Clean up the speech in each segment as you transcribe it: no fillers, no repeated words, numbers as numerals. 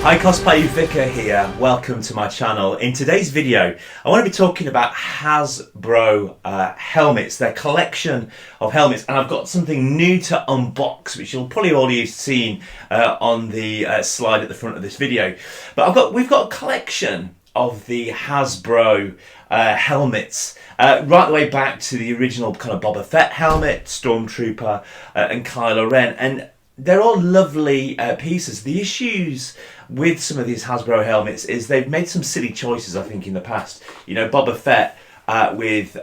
Hi Cosplay, Vicar here, welcome to my channel. In today's video I want to be talking about Hasbro helmets, their collection of helmets, and I've got something new to unbox which you'll probably already seen on the slide at the front of this video. But we've got a collection of the Hasbro helmets right the way back to the original kind of Boba Fett helmet, Stormtrooper and Kylo Ren, and they're all lovely pieces. The issues with some of these Hasbro helmets is they've made some silly choices, I think, in the past. You know, Boba Fett with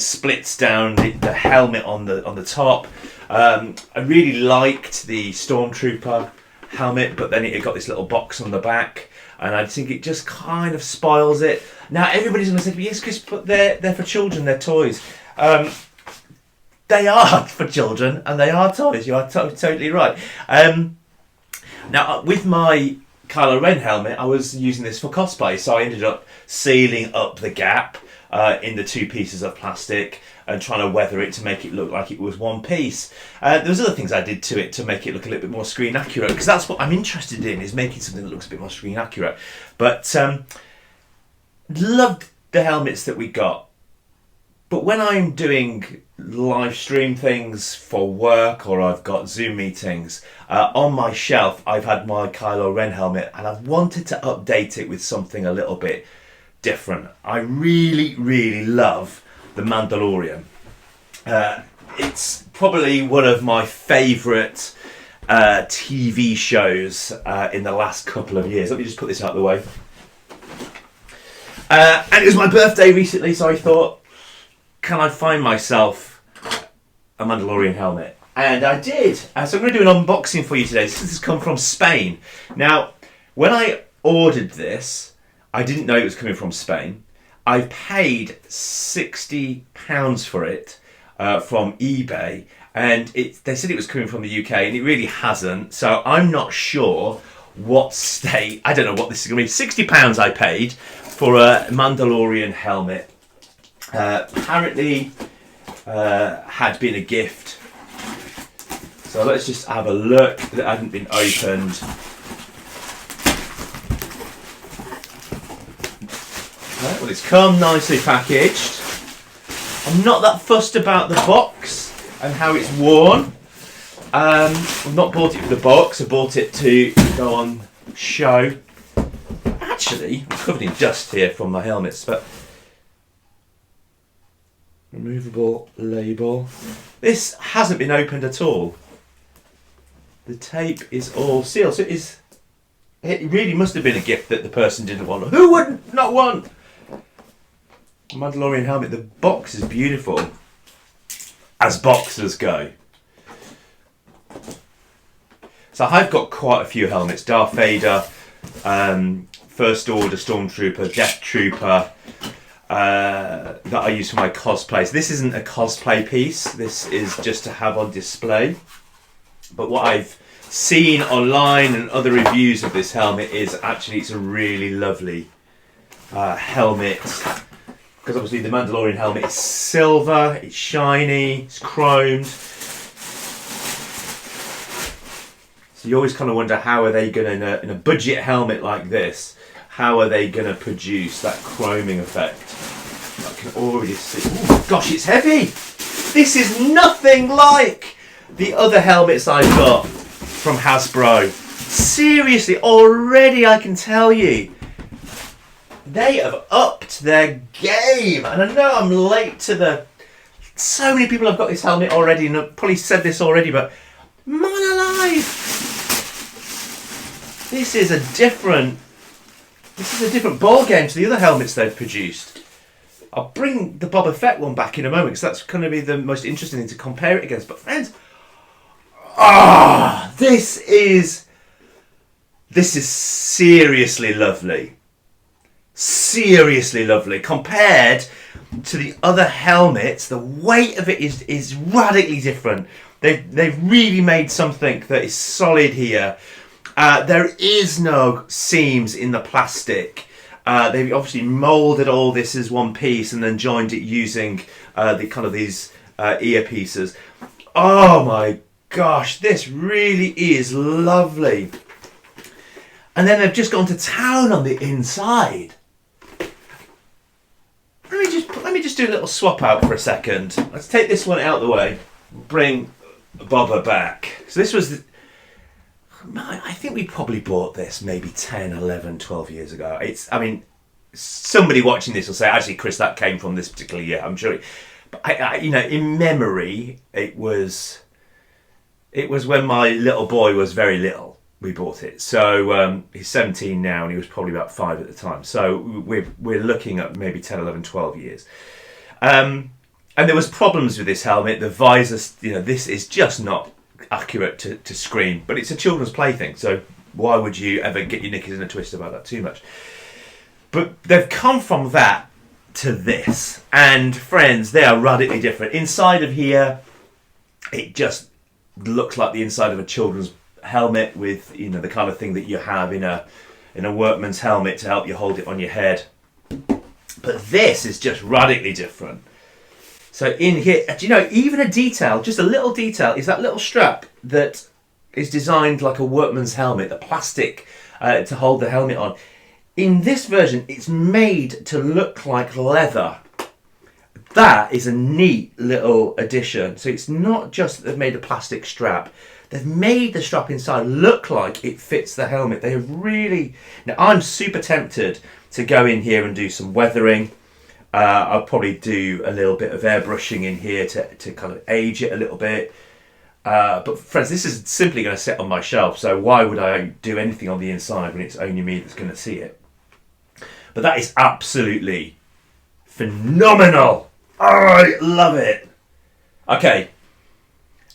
splits down the helmet on the top. I really liked the Stormtrooper helmet, but then it got this little box on the back, and I think it just kind of spoils it. Now everybody's going to say, "Yes, Chris, but they're for children. They're toys." They are for children, and they are toys. You are totally right. Now, with my Kylo Ren helmet, I was using this for cosplay, so I ended up sealing up the gap in the two pieces of plastic and trying to weather it to make it look like it was one piece. There was other things I did to it to make it look a little bit more screen accurate, because that's what I'm interested in, is making something that looks a bit more screen accurate. But loved the helmets that we got. But when I'm doing live stream things for work, or I've got Zoom meetings, on my shelf I've had my Kylo Ren helmet, and I've wanted to update it with something a little bit different. I really love the Mandalorian. It's probably one of my favourite TV shows in the last couple of years. Let me just put this out of the way. And it was my birthday recently, so I thought, can I find myself a Mandalorian helmet? And I did. So I'm going to do an unboxing for you today. This has come from Spain. Now, when I ordered this, I didn't know it was coming from Spain. I paid £60 for it from eBay, and they said it was coming from the UK, and it really hasn't. So I'm not sure what state. I don't know what this is going to be. £60 I paid for a Mandalorian helmet. Apparently had been a gift, so let's just have a look. That hadn't been opened. Right, well, it's come nicely packaged. I'm not that fussed about the box and how it's worn. I've not bought it for the box. I bought it to go on show. Actually, I'm covered in dust here from my helmets, but removable label. This hasn't been opened at all. The tape is all sealed, so it really must have been a gift that the person didn't want. Who would not want a Mandalorian helmet? The box is beautiful, as boxes go. So I've got quite a few helmets: Darth Vader, First Order Stormtrooper, Death Trooper, that I use for my cosplays. This isn't a cosplay piece, this is just to have on display. But what I've seen online and other reviews of this helmet is actually it's a really lovely helmet, because obviously the Mandalorian helmet is silver, it's shiny, it's chromed. So you always kind of wonder, how are they going to, in a budget helmet like this, how are they going to produce that chroming effect? I can already see. Oh gosh, it's heavy! This is nothing like the other helmets I've got from Hasbro. Seriously, already I can tell you, they have upped their game. And I know I'm late to the... So many people have got this helmet already, and I've probably said this already, but man alive! This is a different ball game to the other helmets they've produced. I'll bring the Boba Fett one back in a moment, because that's going to be the most interesting thing to compare it against. But friends, this is seriously lovely. Seriously lovely. Compared to the other helmets, the weight of it is radically different. They've really made something that is solid here. There is no seams in the plastic. They've obviously moulded all this as one piece and then joined it using these earpieces. Oh my gosh, this really is lovely. And then they've just gone to town on the inside. Let me just do a little swap out for a second. Let's take this one out of the way. Bring Bobber back. So this was, I think we probably bought this maybe 10, 11, 12 years ago. I mean, somebody watching this will say, actually, Chris, that came from this particular year. I'm sure. But you know, in memory, it was when my little boy was very little. We bought it. So he's 17 now, and he was probably about 5 at the time. So we're looking at maybe 10, 11, 12 years. And there was problems with this helmet. The visor, you know, this is just not accurate to screen, but it's a children's plaything. So why would you ever get your knickers in a twist about that too much? But they've come from that to this. And friends, they are radically different. Inside of here, it just looks like the inside of a children's helmet with, you know, the kind of thing that you have in a workman's helmet to help you hold it on your head. But this is just radically different. So in here, do you know, even a detail, just a little detail, is that little strap that is designed like a workman's helmet, the plastic to hold the helmet on. In this version, it's made to look like leather. That is a neat little addition. So it's not just that they've made a plastic strap. They've made the strap inside look like it fits the helmet. They have really... Now, I'm super tempted to go in here and do some weathering. I'll probably do a little bit of airbrushing in here to kind of age it a little bit. But friends, this is simply going to sit on my shelf. So why would I do anything on the inside when it's only me that's going to see it? But that is absolutely phenomenal. I love it. Okay.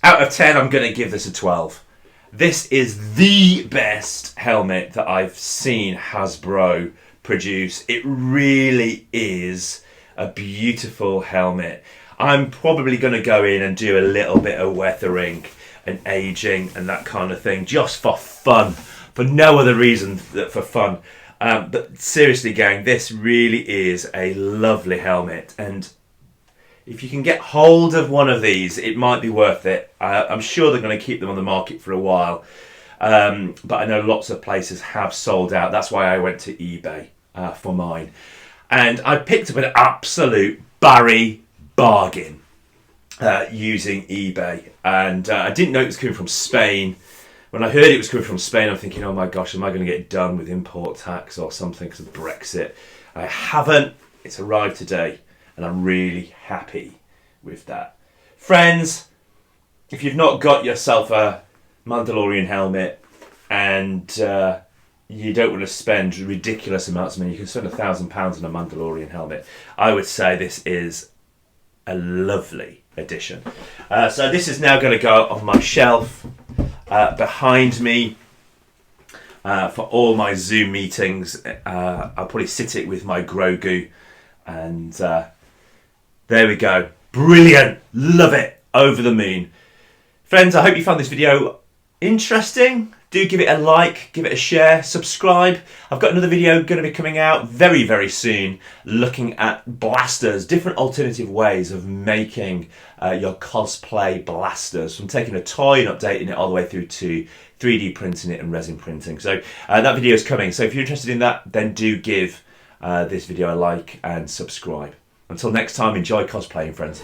Out of 10, I'm going to give this a 12. This is the best helmet that I've seen Hasbro produce. It really is a beautiful helmet. I'm probably going to go in and do a little bit of weathering and aging and that kind of thing, just for fun, for no other reason than for fun. But seriously, gang, this really is a lovely helmet, and if you can get hold of one of these, it might be worth it. I'm sure they're going to keep them on the market for a while. But I know lots of places have sold out. That's why I went to eBay for mine. And I picked up an absolute Barry bargain using eBay. And I didn't know it was coming from Spain. When I heard it was coming from Spain, I'm thinking, oh my gosh, am I going to get done with import tax or something because of Brexit? I haven't. It's arrived today. And I'm really happy with that. Friends, if you've not got yourself a Mandalorian helmet and you don't want to spend ridiculous amounts of money, you can spend £1,000 on a Mandalorian helmet. I would say this is a lovely addition. So this is now going to go on my shelf behind me for all my Zoom meetings. I'll probably sit it with my Grogu and... there we go. Brilliant. Love it. Over the moon. Friends, I hope you found this video interesting. Do give it a like, give it a share, subscribe. I've got another video going to be coming out very, very soon looking at blasters, different alternative ways of making your cosplay blasters, from taking a toy and updating it all the way through to 3D printing it and resin printing. So that video is coming. So if you're interested in that, then do give this video a like and subscribe. Until next time, enjoy cosplaying, friends.